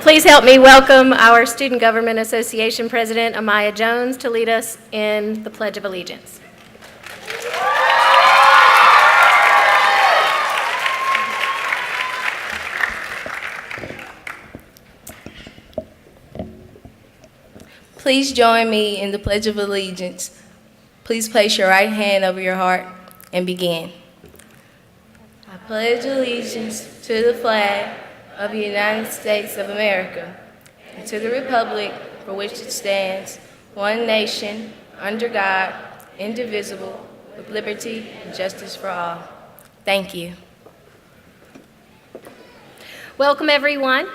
Please help me welcome our Student Government Association President, Amaya Jones, to lead us in the Pledge of Allegiance. Please join me in the Pledge of Allegiance. Please place your right hand over your heart and begin. I pledge allegiance to the flag of the United States of America and to the republic for which it stands, one nation, under God, indivisible, with liberty and justice for all. Thank you. Welcome, everyone.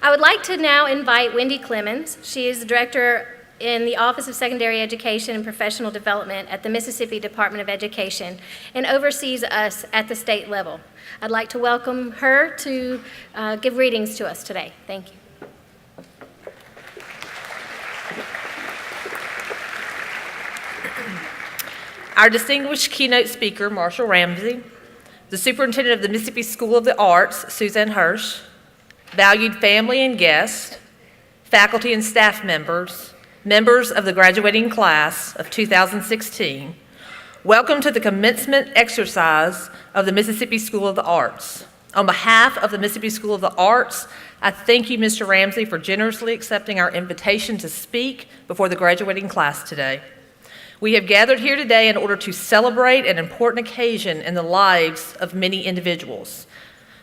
I would like to now invite Wendy Clemons. She is the Director in the Office of Secondary Education and Professional Development at the Mississippi Department of Education and oversees us at the state level. I'd like to welcome her to give readings to us today. Thank you. Our distinguished keynote speaker, Marshall Ramsey, the Superintendent of the Mississippi School of the Arts, Suzanne Hirsch, valued family and guests, faculty and staff members, members of the graduating class of 2016, welcome to the commencement exercise of the Mississippi School of the Arts. On behalf of the Mississippi School of the Arts, I thank you, Mr. Ramsey, for generously accepting our invitation to speak before the graduating class today. We have gathered here today in order to celebrate an important occasion in the lives of many individuals.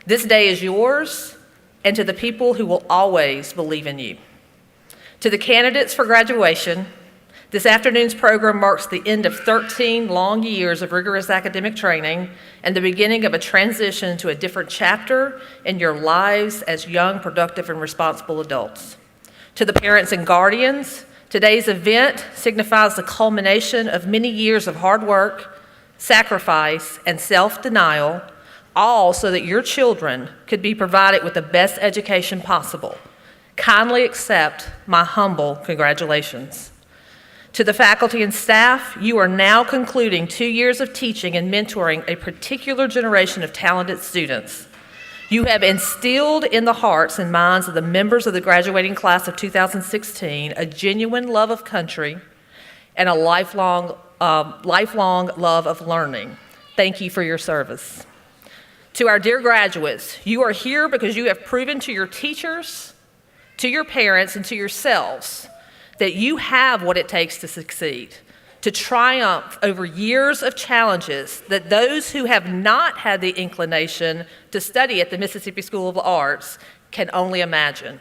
This day is yours, and to the people who will always believe in you. To the candidates for graduation, this afternoon's program marks the end of 13 long years of rigorous academic training and the beginning of a transition to a different chapter in your lives as young, productive, and responsible adults. To the parents and guardians, today's event signifies the culmination of many years of hard work, sacrifice, and self-denial, all so that your children could be provided with the best education possible. Kindly accept my humble congratulations. To the faculty and staff, you are now concluding 2 years of teaching and mentoring a particular generation of talented students. You have instilled in the hearts and minds of the members of the graduating class of 2016 a genuine love of country and a lifelong love of learning. Thank you for your service. To our dear graduates, you are here because you have proven to your teachers, to your parents, and to yourselves that you have what it takes to succeed, to triumph over years of challenges that those who have not had the inclination to study at the Mississippi School of the Arts can only imagine.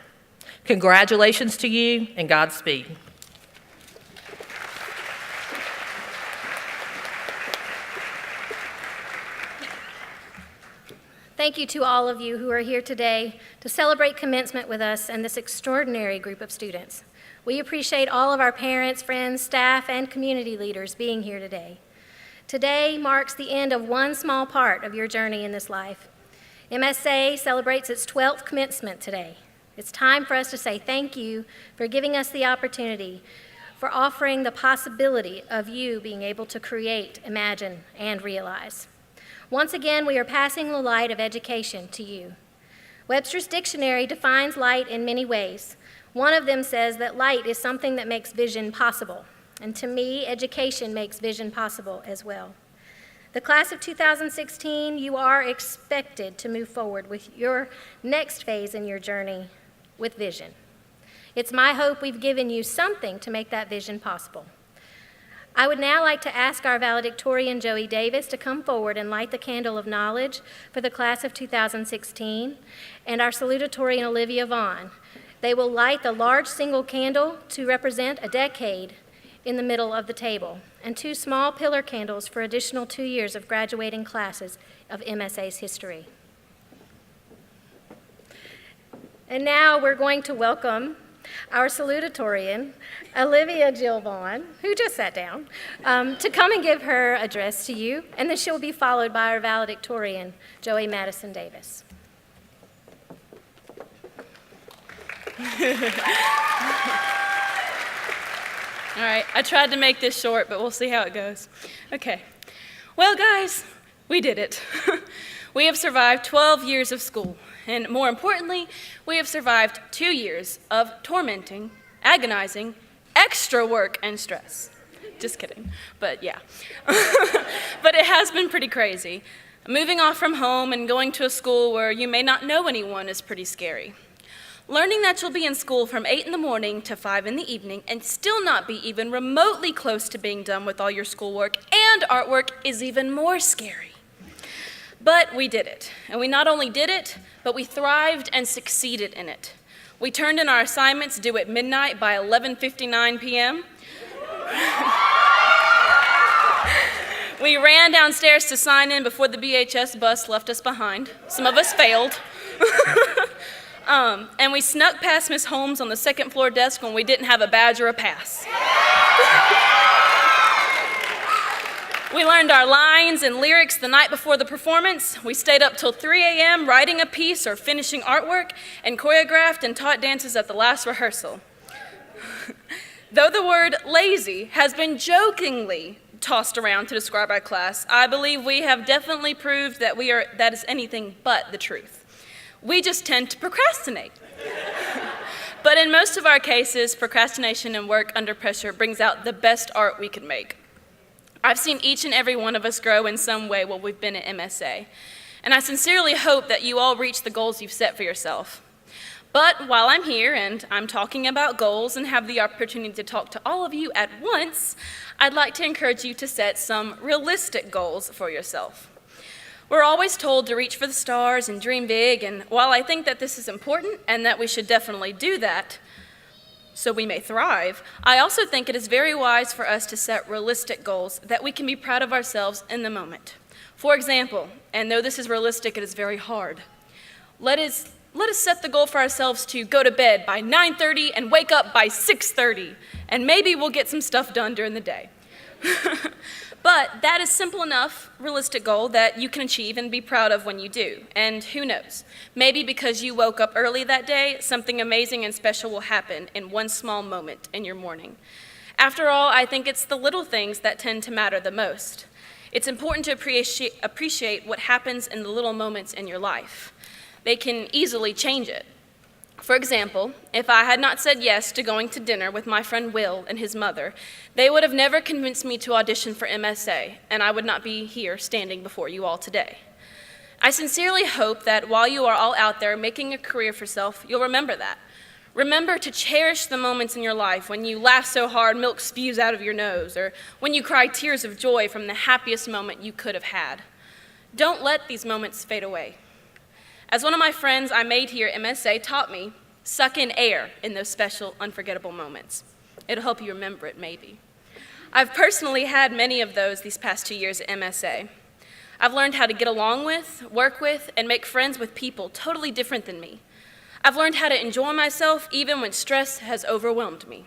Congratulations to you and Godspeed. Thank you to all of you who are here today to celebrate commencement with us and this extraordinary group of students. We appreciate all of our parents, friends, staff, and community leaders being here today. Today marks the end of one small part of your journey in this life. MSA celebrates its 12th commencement today. It's time for us to say thank you for giving us the opportunity, for offering the possibility of you being able to create, imagine, and realize. Once again, we are passing the light of education to you. Webster's Dictionary defines light in many ways. One of them says that light is something that makes vision possible. And to me, education makes vision possible as well. The class of 2016, you are expected to move forward with your next phase in your journey with vision. It's my hope we've given you something to make that vision possible. I would now like to ask our valedictorian, Joey Davis, to come forward and light the candle of knowledge for the class of 2016, and our salutatorian, Olivia Vaughn. They will light the large single candle to represent a decade in the middle of the table, and 2 small pillar candles for additional 2 years of graduating classes of MSA's history. And now we're going to welcome our salutatorian, Olivia Jill Vaughn, who just sat down, to come and give her address to you, and then she'll be followed by our valedictorian, Joey Madison Davis. All right, I tried to make this short, but we'll see how it goes. Okay. Well, guys, we did it. We have survived 12 years of school, and more importantly, we have survived 2 years of tormenting, agonizing, extra work and stress. Just kidding, but yeah. But it has been pretty crazy. Moving off from home and going to a school where you may not know anyone is pretty scary. Learning that you'll be in school from 8 in the morning to 5 in the evening and still not be even remotely close to being done with all your schoolwork and artwork is even more scary. But we did it, and we not only did it, but we thrived and succeeded in it. We turned in our assignments due at midnight by 11:59 p.m. We ran downstairs to sign in before the BHS bus left us behind. Some of us failed. And we snuck past Miss Holmes on the second floor desk when we didn't have a badge or a pass. We learned our lines and lyrics the night before the performance. We stayed up till 3 a.m. writing a piece or finishing artwork and choreographed and taught dances at the last rehearsal. Though the word lazy has been jokingly tossed around to describe our class, I believe we have definitely proved that that is anything but the truth. We just tend to procrastinate. But in most of our cases, procrastination and work under pressure brings out the best art we could make. I've seen each and every one of us grow in some way while we've been at MSA, and I sincerely hope that you all reach the goals you've set for yourself. But while I'm here and I'm talking about goals and have the opportunity to talk to all of you at once, I'd like to encourage you to set some realistic goals for yourself. We're always told to reach for the stars and dream big, and while I think that this is important and that we should definitely do that so we may thrive, I also think it is very wise for us to set realistic goals that we can be proud of ourselves in the moment. For example, and though this is realistic, it is very hard. Let us set the goal for ourselves to go to bed by 9:30 and wake up by 6:30, and maybe we'll get some stuff done during the day. But that is simple enough, realistic goal that you can achieve and be proud of when you do. And who knows, maybe because you woke up early that day, something amazing and special will happen in one small moment in your morning. After all, I think it's the little things that tend to matter the most. It's important to appreciate what happens in the little moments in your life. They can easily change it. For example, if I had not said yes to going to dinner with my friend Will and his mother, they would have never convinced me to audition for MSA, and I would not be here standing before you all today. I sincerely hope that while you are all out there making a career for yourself, you'll remember that. Remember to cherish the moments in your life when you laugh so hard milk spews out of your nose, or when you cry tears of joy from the happiest moment you could have had. Don't let these moments fade away. As one of my friends I made here at MSA taught me, suck in air in those special, unforgettable moments. It'll help you remember it, maybe. I've personally had many of those these past 2 years at MSA. I've learned how to get along with, work with, and make friends with people totally different than me. I've learned how to enjoy myself even when stress has overwhelmed me.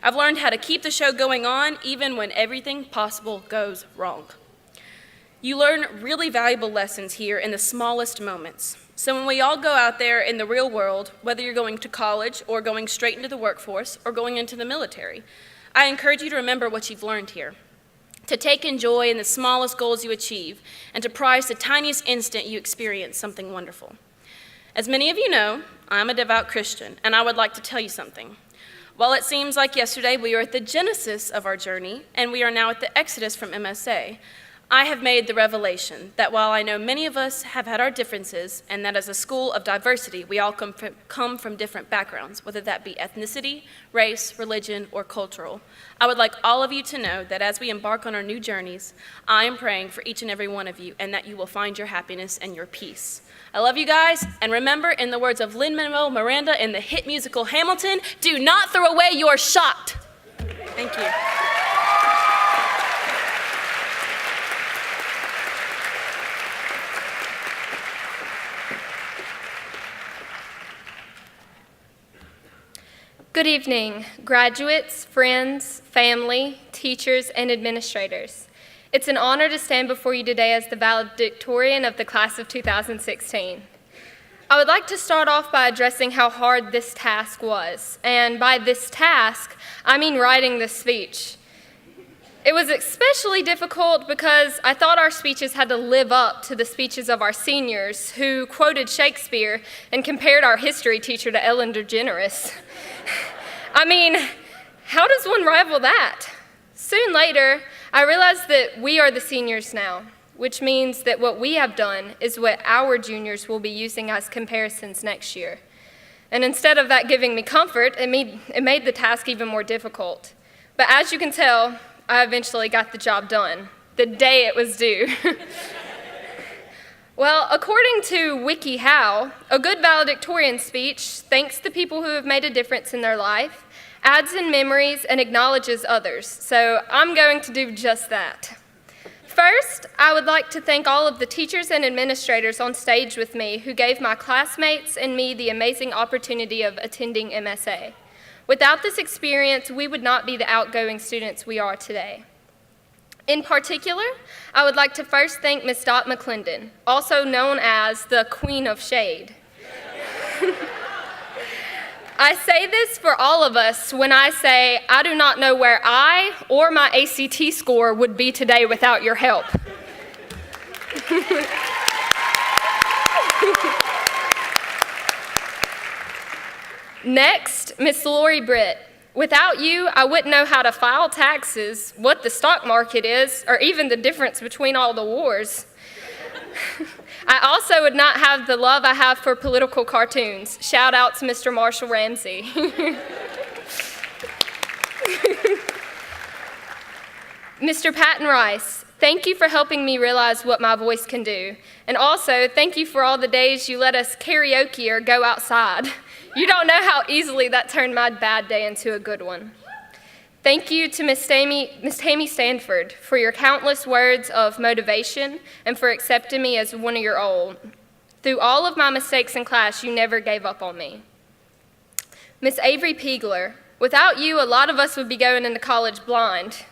I've learned how to keep the show going on even when everything possible goes wrong. You learn really valuable lessons here in the smallest moments. So when we all go out there in the real world, whether you're going to college or going straight into the workforce or going into the military, I encourage you to remember what you've learned here, to take in joy in the smallest goals you achieve, and to prize the tiniest instant you experience something wonderful. As many of you know, I'm a devout Christian, and I would like to tell you something. While it seems like yesterday we were at the genesis of our journey, and we are now at the exodus from MSA, I have made the revelation that while I know many of us have had our differences, and that as a school of diversity, we all come from different backgrounds, whether that be ethnicity, race, religion, or cultural, I would like all of you to know that as we embark on our new journeys, I am praying for each and every one of you, and that you will find your happiness and your peace. I love you guys, and remember, in the words of Lin-Manuel Miranda in the hit musical Hamilton, do not throw away your shot. Thank you. Good evening, graduates, friends, family, teachers, and administrators. It's an honor to stand before you today as the valedictorian of the class of 2016. I would like to start off by addressing how hard this task was. And by this task, I mean writing this speech. It was especially difficult because I thought our speeches had to live up to the speeches of our seniors who quoted Shakespeare and compared our history teacher to Ellen DeGeneres. I mean, how does one rival that? Soon later, I realized that we are the seniors now, which means that what we have done is what our juniors will be using as comparisons next year. And instead of that giving me comfort, it made the task even more difficult. But as you can tell, I eventually got the job done, the day it was due. Well, according to WikiHow, a good valedictorian speech thanks the people who have made a difference in their life, adds in memories, and acknowledges others. So I'm going to do just that. First, I would like to thank all of the teachers and administrators on stage with me who gave my classmates and me the amazing opportunity of attending MSA. Without this experience, we would not be the outgoing students we are today. In particular, I would like to first thank Ms. Dot McClendon, also known as the Queen of Shade. I say this for all of us when I say I do not know where I or my ACT score would be today without your help. Next, Miss Lori Britt. Without you, I wouldn't know how to file taxes, what the stock market is, or even the difference between all the wars. I also would not have the love I have for political cartoons. Shout out to Mr. Marshall Ramsey. Mr. Patton Rice, thank you for helping me realize what my voice can do. And also, thank you for all the days you let us karaoke or go outside. You don't know how easily that turned my bad day into a good one. Thank you to Miss Tammy Stanford for your countless words of motivation and for accepting me as one of your own. Through all of my mistakes in class, you never gave up on me. Miss Avery Piegler, without you, a lot of us would be going into college blind.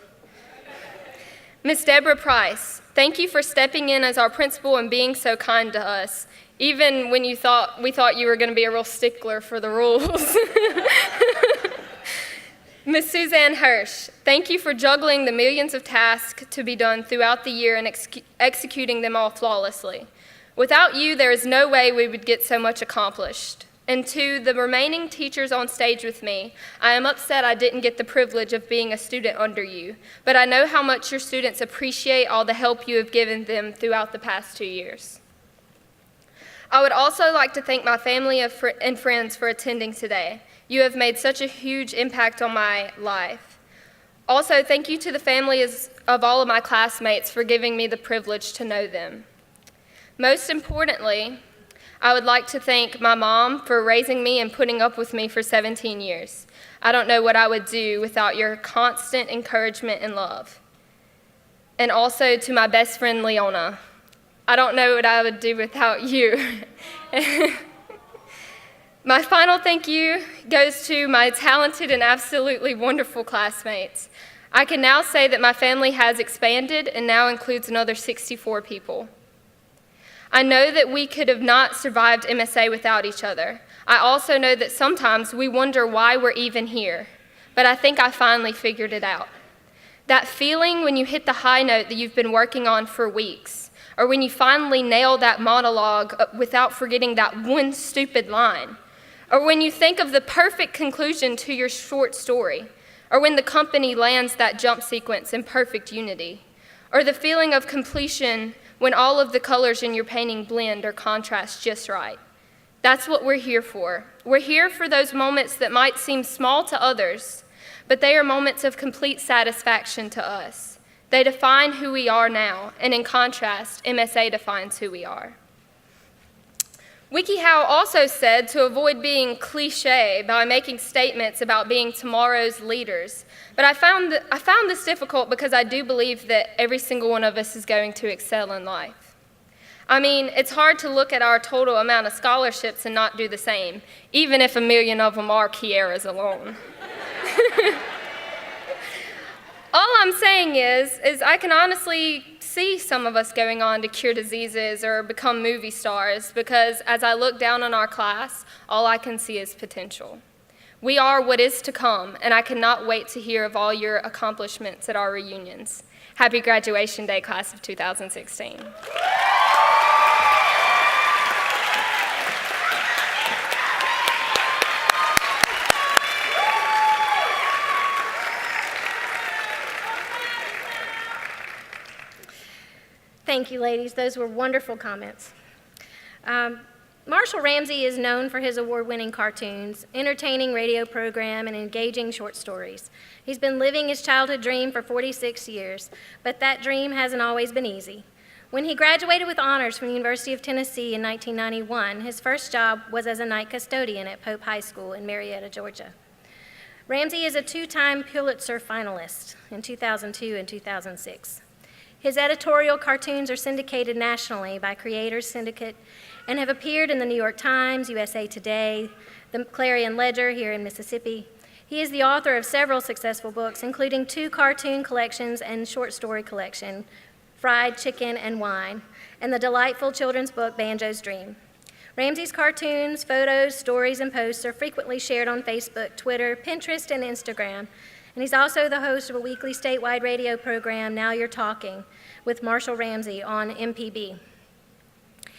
Miss Debra Price, thank you for stepping in as our principal and being so kind to us, even when we thought you were going to be a real stickler for the rules. Miss Suzanne Hirsch, thank you for juggling the millions of tasks to be done throughout the year and executing them all flawlessly. Without you, there is no way we would get so much accomplished. And to the remaining teachers on stage with me, I am upset I didn't get the privilege of being a student under you, but I know how much your students appreciate all the help you have given them throughout the past 2 years. I would also like to thank my family and friends for attending today. You have made such a huge impact on my life. Also, thank you to the families of all of my classmates for giving me the privilege to know them. Most importantly, I would like to thank my mom for raising me and putting up with me for 17 years. I don't know what I would do without your constant encouragement and love. And also to my best friend, Leona. I don't know what I would do without you. My final thank you goes to my talented and absolutely wonderful classmates. I can now say that my family has expanded and now includes another 64 people. I know that we could have not survived MSA without each other. I also know that sometimes we wonder why we're even here, but I think I finally figured it out. That feeling when you hit the high note that you've been working on for weeks, or when you finally nail that monologue without forgetting that one stupid line, or when you think of the perfect conclusion to your short story, or when the company lands that jump sequence in perfect unity, or the feeling of completion when all of the colors in your painting blend or contrast just right. That's what we're here for. We're here for those moments that might seem small to others, but they are moments of complete satisfaction to us. They define who we are now, and in contrast, MSA defines who we are. WikiHow also said to avoid being cliche by making statements about being tomorrow's leaders. But I found this difficult because I do believe that every single one of us is going to excel in life. I mean, it's hard to look at our total amount of scholarships and not do the same, even if 1 million of them are Kiera's alone. All I'm saying is I can honestly see some of us going on to cure diseases or become movie stars because as I look down on our class, all I can see is potential. We are what is to come, and I cannot wait to hear of all your accomplishments at our reunions. Happy graduation day, class of 2016. Thank you, ladies. Those were wonderful comments. Marshall Ramsey is known for his award-winning cartoons, entertaining radio program, and engaging short stories. He's been living his childhood dream for 46 years, but that dream hasn't always been easy. When he graduated with honors from the University of Tennessee in 1991, his first job was as a night custodian at Pope High School in Marietta, Georgia. Ramsey is a two-time Pulitzer finalist in 2002 and 2006. His editorial cartoons are syndicated nationally by Creators Syndicate and have appeared in the New York Times, USA Today, the Clarion Ledger here in Mississippi. He is the author of several successful books, including 2 cartoon collections and short story collection, Fried Chicken and Wine, and the delightful children's book, Banjo's Dream. Ramsey's cartoons, photos, stories, and posts are frequently shared on Facebook, Twitter, Pinterest, and Instagram. And he's also the host of a weekly statewide radio program, Now You're Talking, with Marshall Ramsey on MPB.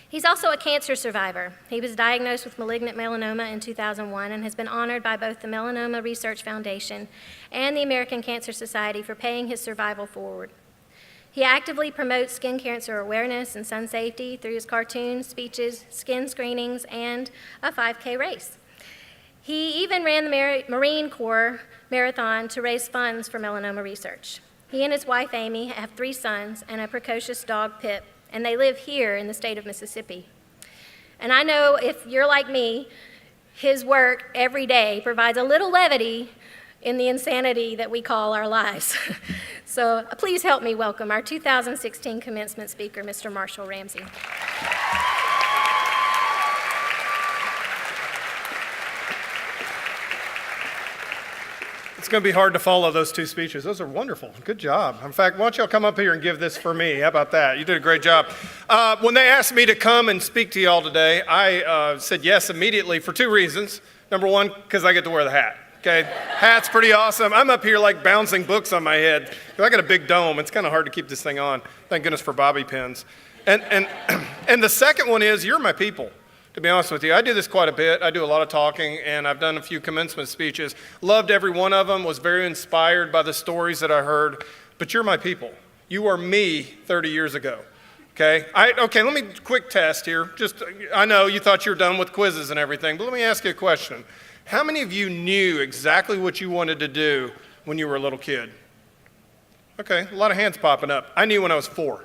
He's also a cancer survivor. He was diagnosed with malignant melanoma in 2001 and has been honored by both the Melanoma Research Foundation and the American Cancer Society for paying his survival forward. He actively promotes skin cancer awareness and sun safety through his cartoons, speeches, skin screenings, and a 5K race. He even ran the Marine Corps Marathon to raise funds for melanoma research. He and his wife, Amy, have 3 sons and a precocious dog, Pip, and they live here in the state of Mississippi. And I know if you're like me, his work every day provides a little levity in the insanity that we call our lives. So please help me welcome our 2016 commencement speaker, Mr. Marshall Ramsey. It's going to be hard to follow those 2 speeches. Those are wonderful. Good job. In fact, why don't y'all come up here and give this for me? How about that? You did a great job. When they asked me to come and speak to y'all today, I said yes immediately for 2 reasons. Number 1, because I get to wear the hat. Okay, hat's pretty awesome. I'm up here like bouncing books on my head because I got a big dome. It's kind of hard to keep this thing on. Thank goodness for bobby pins. And the second one is you're my people. To be honest with you, I do this quite a bit. I do a lot of talking, and I've done a few commencement speeches. Loved every one of them, was very inspired by the stories that I heard, but you're my people. You are me 30 years ago, okay? Okay, let me quick test here. I know you thought you were done with quizzes and everything, but let me ask you a question. How many of you knew exactly what you wanted to do when you were a little kid? Okay, a lot of hands popping up. I knew when I was 4,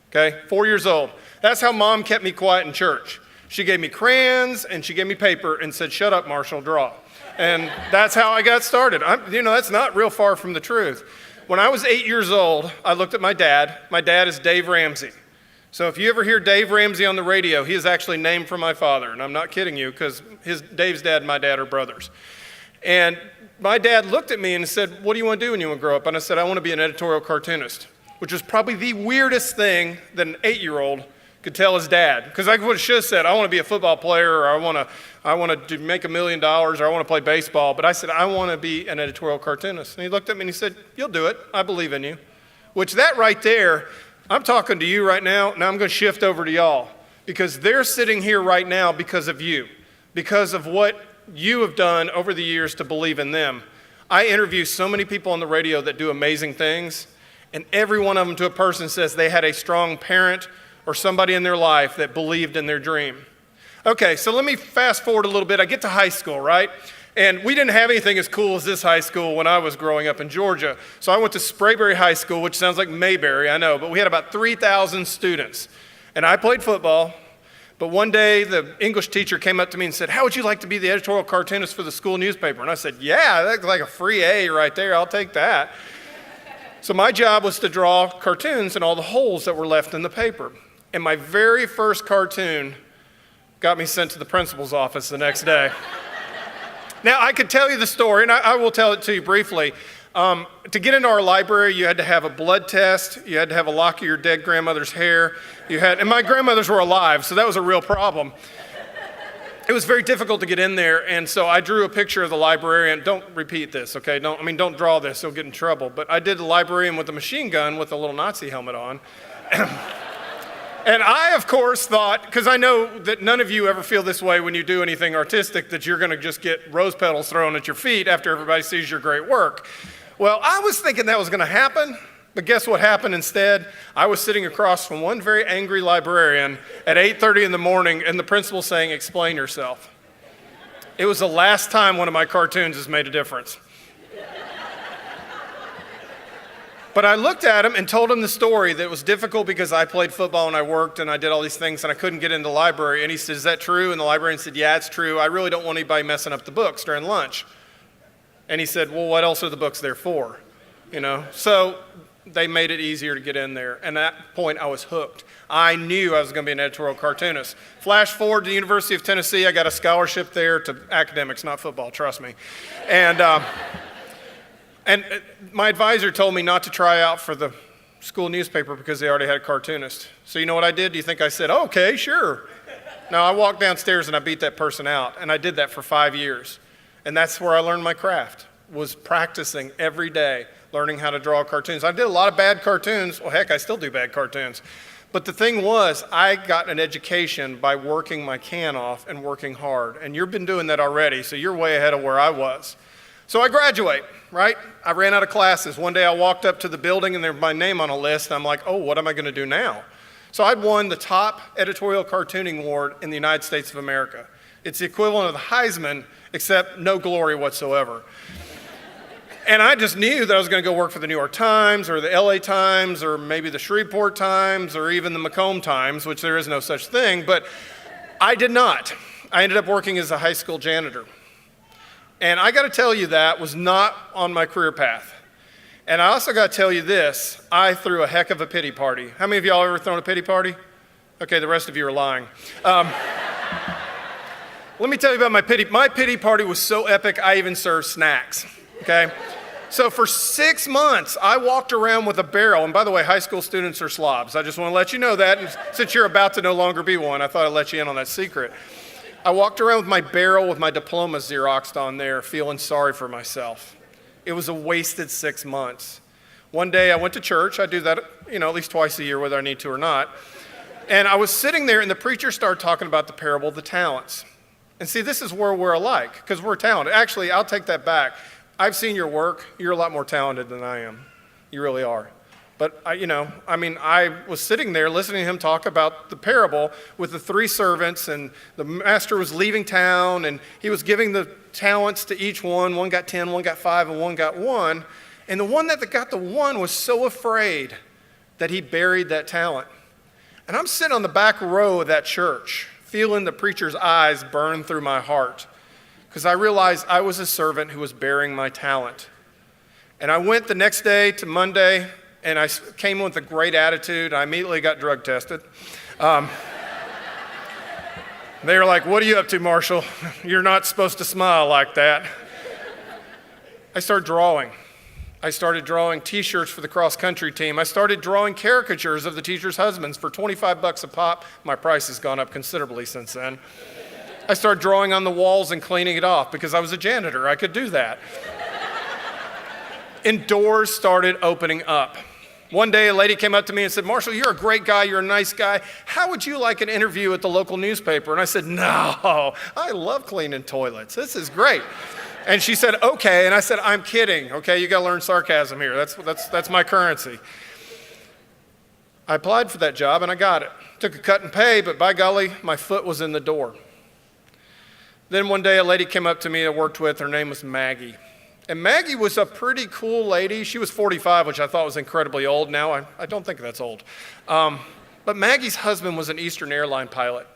okay? 4 years old. That's how Mom kept me quiet in church. She gave me crayons and she gave me paper and said, "Shut up, Marshall, draw." And that's how I got started. That's not real far from the truth. When I was 8 years old, I looked at my dad. My dad is Dave Ramsey. So if you ever hear Dave Ramsey on the radio, he is actually named for my father. And I'm not kidding you because Dave's dad and my dad are brothers. And my dad looked at me and said, "What do you want to do when you want to grow up?" And I said, "I want to be an editorial cartoonist," which was probably the weirdest thing that an 8-year-old could tell his dad, because I would have said, "I want to be a football player," or I want to make $1 million, or I want to play baseball. But I said, "I want to be an editorial cartoonist." And he looked at me and he said, "You'll do it. I believe in you." Which that right there, I'm talking to you right now. Now I'm going to shift over to y'all, because they're sitting here right now because of you, because of what you have done over the years to believe in them. I interview so many people on the radio that do amazing things, and every one of them to a person says they had a strong parent or somebody in their life that believed in their dream. Okay, so let me fast forward a little bit. I get to high school, right? And we didn't have anything as cool as this high school when I was growing up in Georgia. So I went to Sprayberry High School, which sounds like Mayberry, I know, but we had about 3,000 students. And I played football, but one day the English teacher came up to me and said, "How would you like to be the editorial cartoonist for the school newspaper?" And I said, "Yeah, that's like a free A right there, I'll take that." So my job was to draw cartoons in all the holes that were left in the paper. And my very first cartoon got me sent to the principal's office the next day. Now, I could tell you the story, and I will tell it to you briefly. To get into our library, you had to have a blood test. You had to have a lock of your dead grandmother's hair. And my grandmothers were alive, so that was a real problem. it was very difficult to get in there, and so I drew a picture of the librarian. Don't repeat this, okay? Don't draw this, you'll get in trouble. But I did the librarian with a machine gun with a little Nazi helmet on. And I, of course, thought, because I know that none of you ever feel this way when you do anything artistic, that you're going to just get rose petals thrown at your feet after everybody sees your great work. Well, I was thinking that was going to happen, but guess what happened instead? I was sitting across from one very angry librarian at 8:30 in the morning, and the principal saying, "Explain yourself." It was the last time one of my cartoons has made a difference. But I looked at him and told him the story that it was difficult because I played football and I worked and I did all these things and I couldn't get into the library. And he said, "Is that true?" And the librarian said, "Yeah, it's true. I really don't want anybody messing up the books during lunch." And he said, "Well, what else are the books there for?" So they made it easier to get in there. And at that point, I was hooked. I knew I was going to be an editorial cartoonist. Flash forward to the University of Tennessee. I got a scholarship there to academics, not football, trust me. And my advisor told me not to try out for the school newspaper because they already had a cartoonist. So you know what I did? Do you think I said, "Okay, sure"? No, I walked downstairs and I beat that person out. And I did that for 5 years. And that's where I learned my craft, was practicing every day, learning how to draw cartoons. I did a lot of bad cartoons. Well, heck, I still do bad cartoons. But the thing was, I got an education by working my can off and working hard. And you've been doing that already, so you're way ahead of where I was. So I graduate, right? I ran out of classes. One day I walked up to the building and there was my name on a list. I'm like, oh, what am I going to do now? So I'd won the top editorial cartooning award in the United States of America. It's the equivalent of the Heisman, except no glory whatsoever. And I just knew that I was going to go work for the New York Times or the LA Times or maybe the Shreveport Times or even the Macomb Times, which there is no such thing, but I did not. I ended up working as a high school janitor. And I got to tell you, that was not on my career path. And I also got to tell you this, I threw a heck of a pity party. How many of y'all ever thrown a pity party? Okay, the rest of you are lying. Let me tell you about my pity. My pity party was so epic, I even served snacks, okay? So for 6 months, I walked around with a barrel. And by the way, high school students are slobs. I just want to let you know that. And since you're about to no longer be one, I thought I'd let you in on that secret. I walked around with my barrel with my Diplomas Xeroxed on there, feeling sorry for myself. It was a wasted 6 months. One day I went to church. I do that, at least twice a year, whether I need to or not. And I was sitting there, and the preacher started talking about the parable of the talents. And see, this is where we're alike, because we're talented. Actually, I'll take that back. I've seen your work. You're a lot more talented than I am. You really are. But, I was sitting there listening to him talk about the parable with the 3 servants, and the master was leaving town, and he was giving the talents to each one. One got 10, one got 5, and one got 1. And the one that got the 1 was so afraid that he buried that talent. And I'm sitting on the back row of that church, feeling the preacher's eyes burn through my heart, because I realized I was a servant who was burying my talent. And I went the next day to Monday, and I came with a great attitude. I immediately got drug tested. They were like, "What are you up to, Marshall? You're not supposed to smile like that." I started drawing. I started drawing T-shirts for the cross-country team. I started drawing caricatures of the teachers' husbands for $25 a pop. My price has gone up considerably since then. I started drawing on the walls and cleaning it off because I was a janitor. I could do that. And doors started opening up. One day, a lady came up to me and said, "Marshall, you're a great guy. You're a nice guy. How would you like an interview at the local newspaper?" And I said, "No, I love cleaning toilets. This is great." And she said, "Okay." And I said, "I'm kidding. Okay, you got to learn sarcasm here. That's my currency." I applied for that job and I got it. Took a cut in pay, but by golly, my foot was in the door. Then one day, a lady came up to me I worked with. Her name was Maggie. And Maggie was a pretty cool lady. She was 45, which I thought was incredibly old. Now I don't think that's old. But Maggie's husband was an Eastern airline pilot.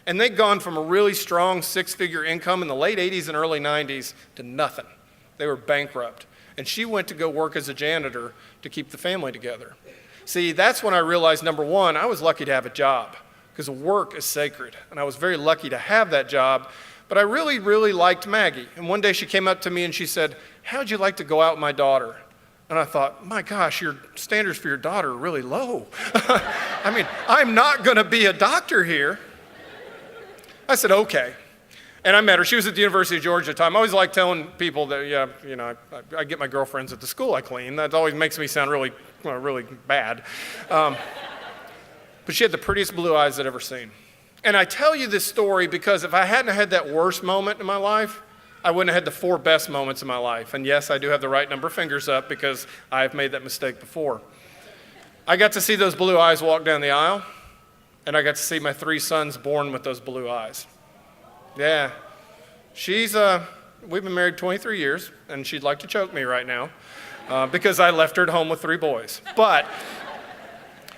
And they'd gone from a really strong 6-figure income in the late 80s and early 90s to nothing. They were bankrupt. And she went to go work as a janitor to keep the family together. See, that's when I realized, number one, I was lucky to have a job because work is sacred. And I was very lucky to have that job. But I really, really liked Maggie. And one day she came up to me and she said, "How'd you like to go out with my daughter?" And I thought, my gosh, your standards for your daughter are really low. I'm not going to be a doctor here. I said, "Okay." And I met her. She was at the University of Georgia at the time. I always like telling people that, yeah, you know, I get my girlfriends at the school I clean. That always makes me sound really, really bad. But she had the prettiest blue eyes I'd ever seen. And I tell you this story because if I hadn't had that worst moment in my life, I wouldn't have had the 4 best moments in my life. And yes, I do have the right number of fingers up because I've made that mistake before. I got to see those blue eyes walk down the aisle, and I got to see my 3 sons born with those blue eyes. Yeah. We've been married 23 years, and she'd like to choke me right now because I left her at home with 3 boys. But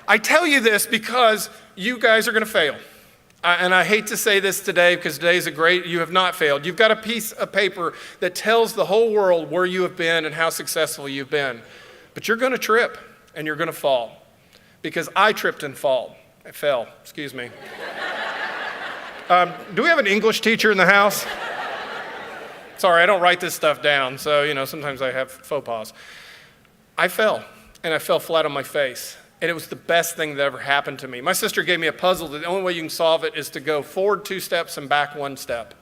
I tell you this because you guys are going to fail. And I hate to say this today because you have not failed. You've got a piece of paper that tells the whole world where you have been and how successful you've been. But you're going to trip and you're going to fall because I tripped and fell. Excuse me. Do we have an English teacher in the house? Sorry, I don't write this stuff down, so, sometimes I have faux pas. I fell, and I fell flat on my face, and it was the best thing that ever happened to me. My sister gave me a puzzle that the only way you can solve it is to go forward 2 steps and back 1 step.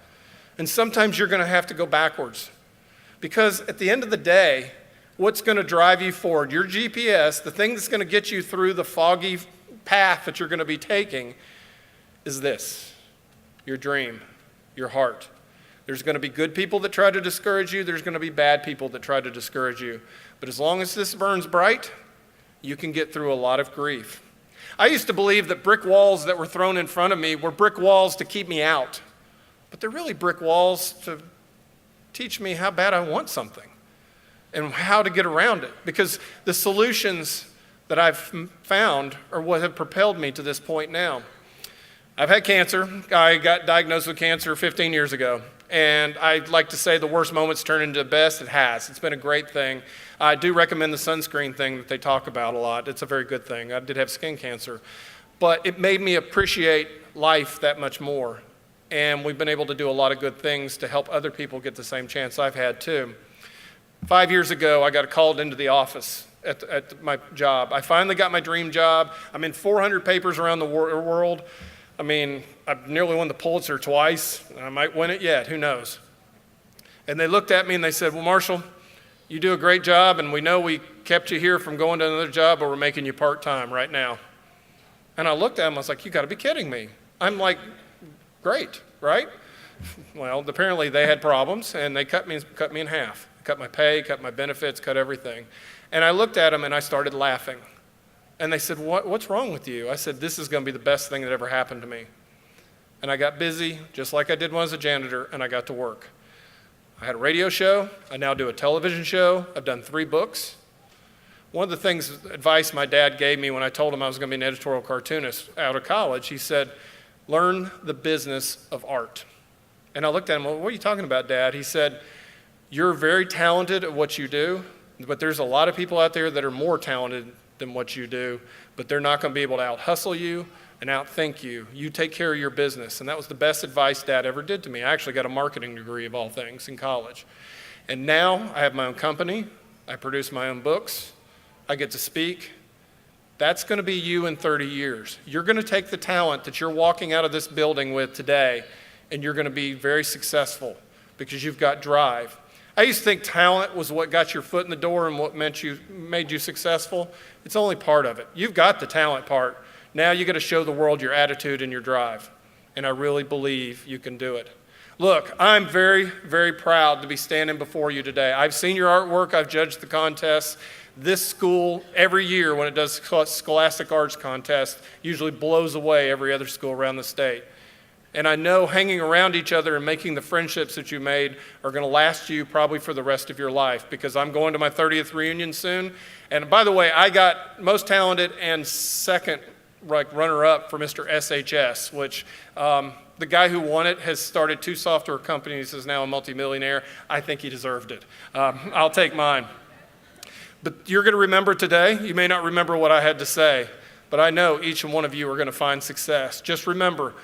And sometimes you're going to have to go backwards, because at the end of the day, what's going to drive you forward, your GPS, the thing that's going to get you through the foggy path that you're going to be taking, is this. Your dream, your heart. There's going to be good people that try to discourage you. There's going to be bad people that try to discourage you. But as long as this burns bright, you can get through a lot of grief. I used to believe that brick walls that were thrown in front of me were brick walls to keep me out. But they're really brick walls to teach me how bad I want something and how to get around it. Because the solutions that I've found are what have propelled me to this point now. I've had cancer. I got diagnosed with cancer 15 years ago. And I'd like to say the worst moments turn into the best. It has. It's been a great thing. I do recommend the sunscreen thing that they talk about a lot. It's a very good thing. I did have skin cancer. But it made me appreciate life that much more. And we've been able to do a lot of good things to help other people get the same chance I've had too. 5 years ago, I got called into the office at my job. I finally got my dream job. I'm in 400 papers around the world. I mean, I've nearly won the Pulitzer twice. I might win it yet, who knows? And they looked at me and they said, well, Marshall, you do a great job, and we know we kept you here from going to another job, but we're making you part-time right now. And I looked at them, I was like, you gotta be kidding me. I'm like, great, right? Well, apparently they had problems, and they cut me in half. Cut my pay, cut my benefits, cut everything. And I looked at them and I started laughing. And they said, what's wrong with you? I said, this is going to be the best thing that ever happened to me. And I got busy, just like I did when I was a janitor, and I got to work. I had a radio show. I now do a television show. I've done 3 books. One of the advice my dad gave me when I told him I was going to be an editorial cartoonist out of college, he said, learn the business of art. And I looked at him, well, what are you talking about, Dad? He said, you're very talented at what you do, but there's a lot of people out there that are more talented than what you do, but they're not going to be able to out-hustle you and outthink you. You take care of your business. And that was the best advice Dad ever did to me. I actually got a marketing degree of all things in college. And now I have my own company. I produce my own books. I get to speak. That's going to be you in 30 years. You're going to take the talent that you're walking out of this building with today, and you're going to be very successful because you've got drive. I used to think talent was what got your foot in the door and what made you successful. It's only part of it. You've got the talent part. Now you got to show the world your attitude and your drive. And I really believe you can do it. Look, I'm very, very proud to be standing before you today. I've seen your artwork. I've judged the contests. This school, every year when it does Scholastic Arts Contest, usually blows away every other school around the state. And I know hanging around each other and making the friendships that you made are going to last you probably for the rest of your life, because I'm going to my 30th reunion soon. And by the way, I got most talented and second runner-up for Mr. SHS, which the guy who won it has started 2 software companies, is now a multimillionaire. I think he deserved it. I'll take mine. But you're going to remember today. You may not remember what I had to say, but I know each and one of you are going to find success. Just remember,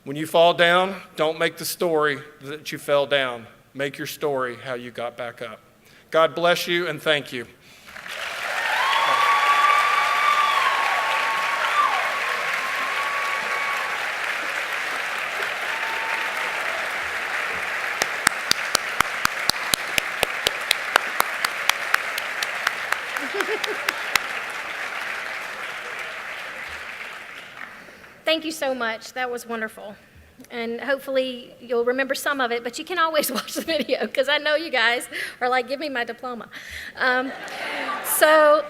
when you fall down, don't make the story that you fell down. Make your story how you got back up. God bless you, and thank you. thank you so much. That was wonderful. And hopefully you'll remember some of it, but you can always watch the video because I know you guys are like, give me my diploma. So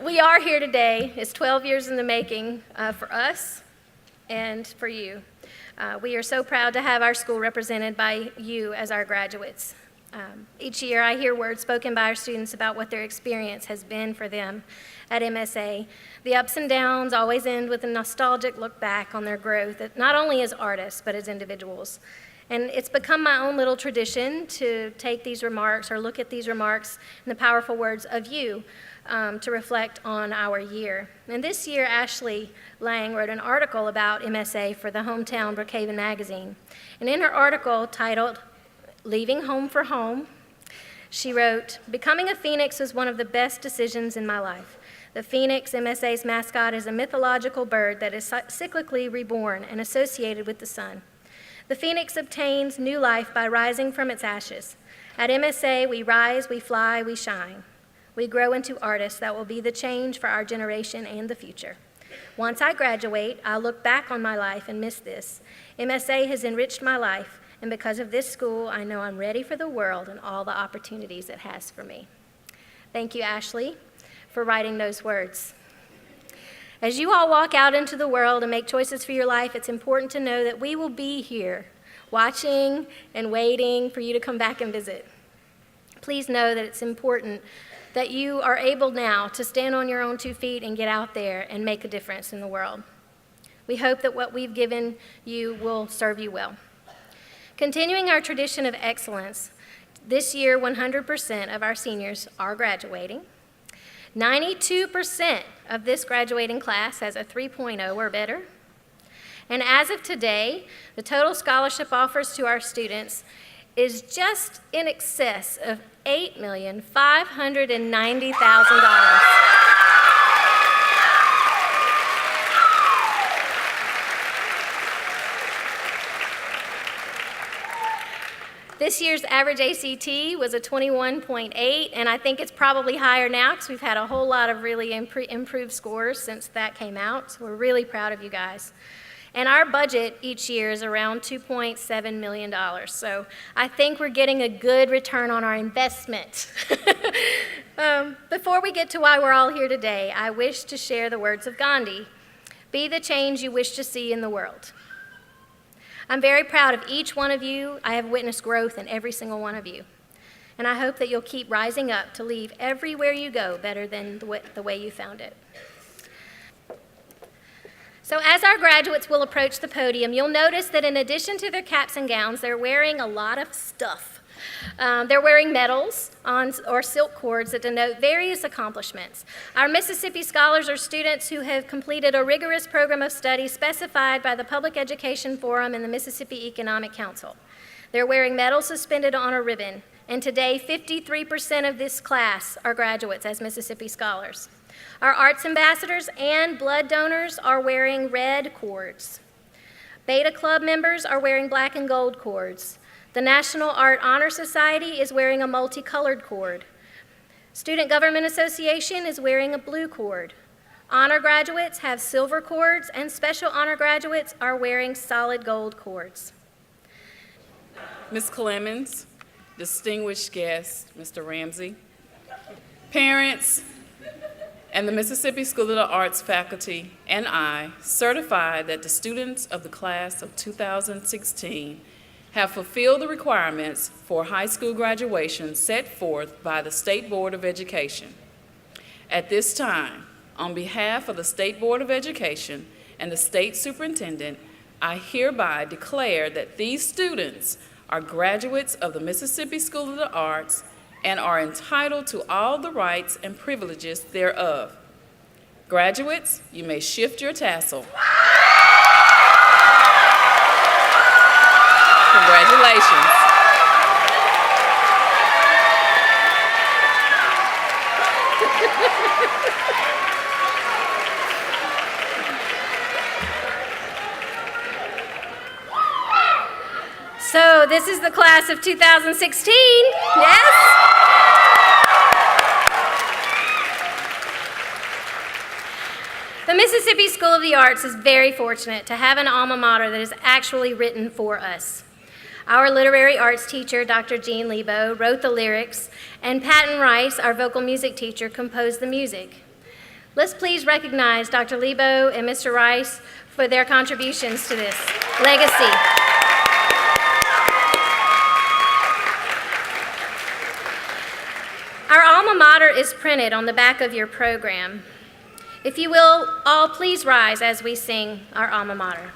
we are here today. It's 12 years in the making for us and for you. We are so proud to have our school represented by you as our graduates. Each year I hear words spoken by our students about what their experience has been for them at MSA. The ups and downs always end with a nostalgic look back on their growth, not only as artists, but as individuals. And it's become my own little tradition to take these remarks or look at these remarks and the powerful words of you to reflect on our year. And this year, Ashley Lang wrote an article about MSA for the hometown Brookhaven magazine. And in her article titled, Leaving Home for Home, she wrote, "Becoming a phoenix was one of the best decisions in my life. The phoenix, MSA's mascot, is a mythological bird that is cyclically reborn and associated with the sun. The phoenix obtains new life by rising from its ashes. At MSA, we rise, we fly, we shine. We grow into artists that will be the change for our generation and the future. Once I graduate, I'll look back on my life and miss this. MSA has enriched my life, and because of this school, I know I'm ready for the world and all the opportunities it has for me." Thank you, Ashley, for writing those words. As you all walk out into the world and make choices for your life, it's important to know that we will be here, watching and waiting for you to come back and visit. Please know that it's important that you are able now to stand on your own 2 feet and get out there and make a difference in the world. We hope that what we've given you will serve you well. Continuing our tradition of excellence, this year 100% of our seniors are graduating. 92% of this graduating class has a 3.0 or better. And as of today, the total scholarship offers to our students is just in excess of $8,590,000. This year's average ACT was a 21.8, and I think it's probably higher now because we've had a whole lot of really improved scores since that came out. So we're really proud of you guys. And our budget each year is around $2.7 million. So I think we're getting a good return on our investment. Before we get to why we're all here today, I wish to share the words of Gandhi. Be the change you wish to see in the world. I'm very proud of each one of you. I have witnessed growth in every single one of you. And I hope that you'll keep rising up to leave everywhere you go better than the way you found it. So as our graduates will approach the podium, you'll notice that in addition to their caps and gowns, they're wearing a lot of stuff. They're wearing medals or silk cords that denote various accomplishments. Our Mississippi scholars are students who have completed a rigorous program of study specified by the Public Education Forum and the Mississippi Economic Council. They're wearing medals suspended on a ribbon, and today 53% of this class are graduates as Mississippi scholars. Our arts ambassadors and blood donors are wearing red cords. Beta Club members are wearing black and gold cords. The National Art Honor Society is wearing a multicolored cord. Student Government Association is wearing a blue cord. Honor graduates have silver cords, and special honor graduates are wearing solid gold cords. Ms. Clemons, distinguished guests, Mr. Ramsey, parents, and the Mississippi School of the Arts faculty and I certify that the students of the class of 2016 have fulfilled the requirements for high school graduation set forth by the State Board of Education. At this time, on behalf of the State Board of Education and the State Superintendent, I hereby declare that these students are graduates of the Mississippi School of the Arts and are entitled to all the rights and privileges thereof. Graduates, you may shift your tassel. Congratulations. So this is the class of 2016, yes? The Mississippi School of the Arts is very fortunate to have an alma mater that is actually written for us. Our literary arts teacher, Dr. Jean Lebo, wrote the lyrics, and Patton Rice, our vocal music teacher, composed the music. Let's please recognize Dr. Lebo and Mr. Rice for their contributions to this legacy. Our alma mater is printed on the back of your program. If you will, all please rise as we sing our alma mater.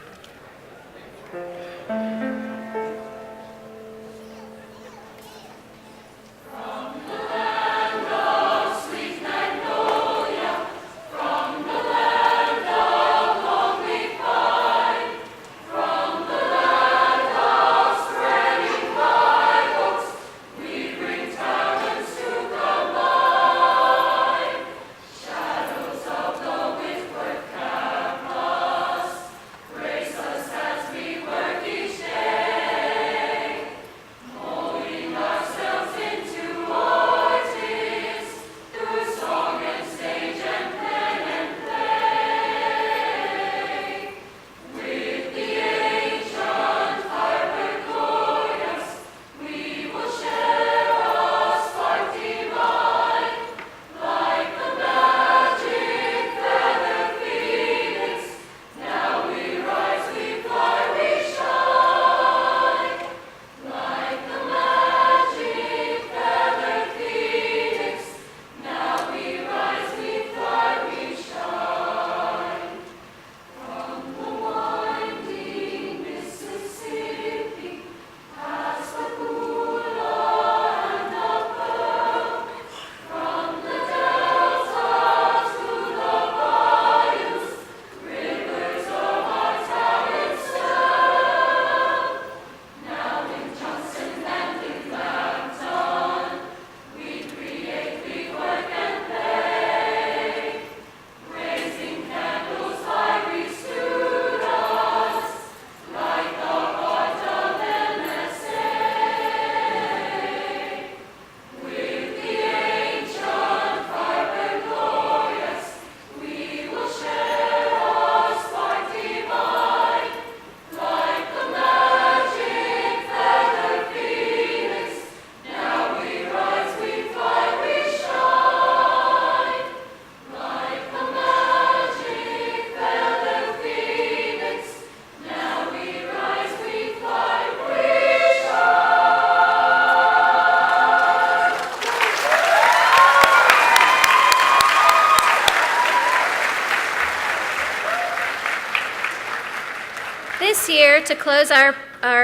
This year, to close our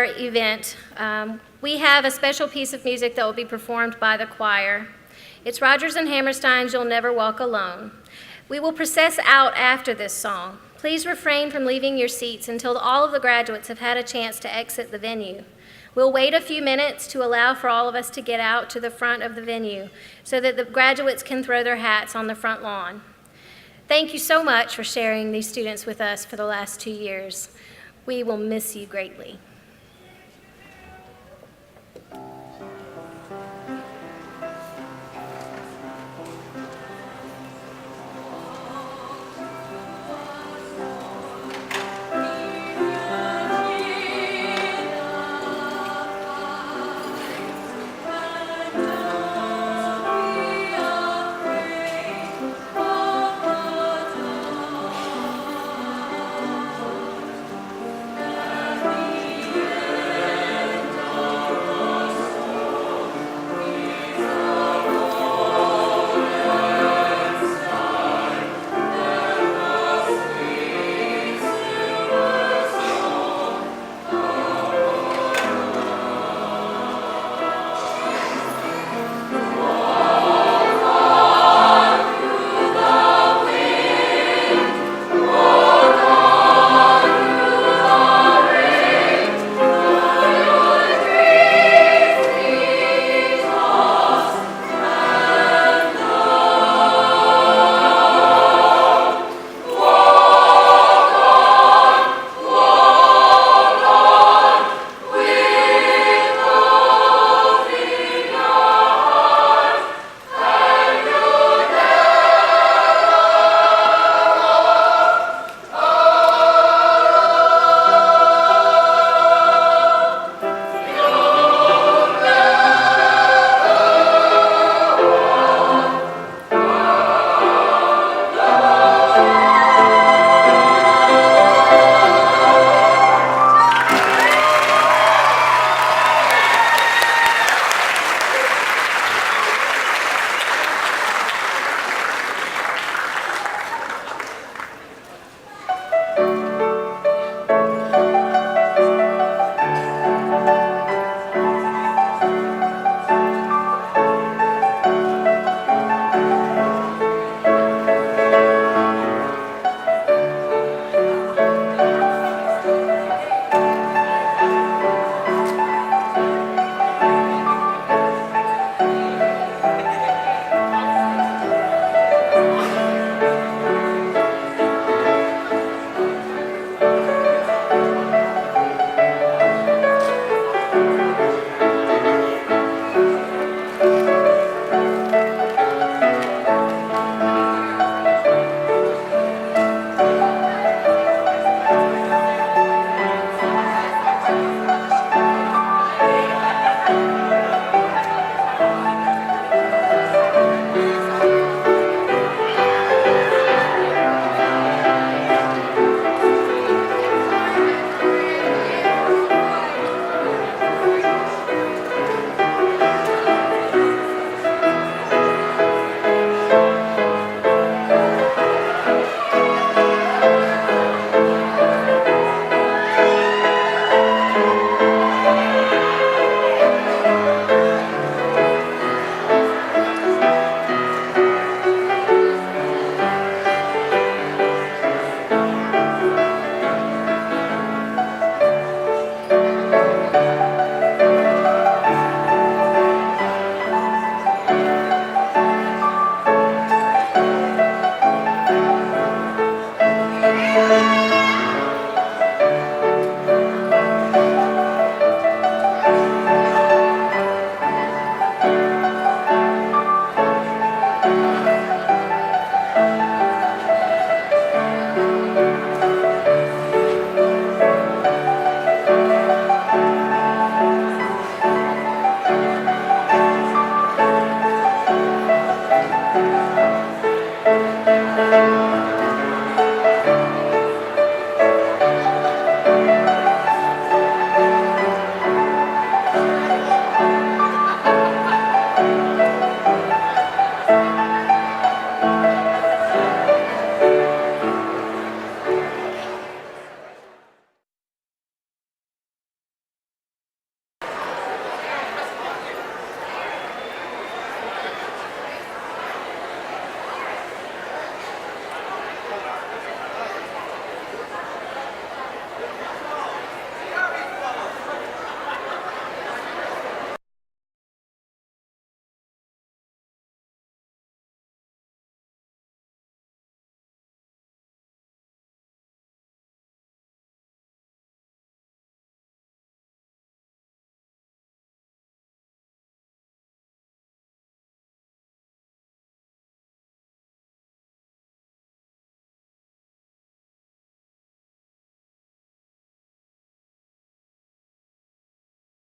event, we have a special piece of music that will be performed by the choir. It's Rodgers and Hammerstein's You'll Never Walk Alone. We will process out after this song. Please refrain from leaving your seats until all of the graduates have had a chance to exit the venue. We'll wait a few minutes to allow for all of us to get out to the front of the venue so that the graduates can throw their hats on the front lawn. Thank you so much for sharing these students with us for the last 2 years. We will miss you greatly.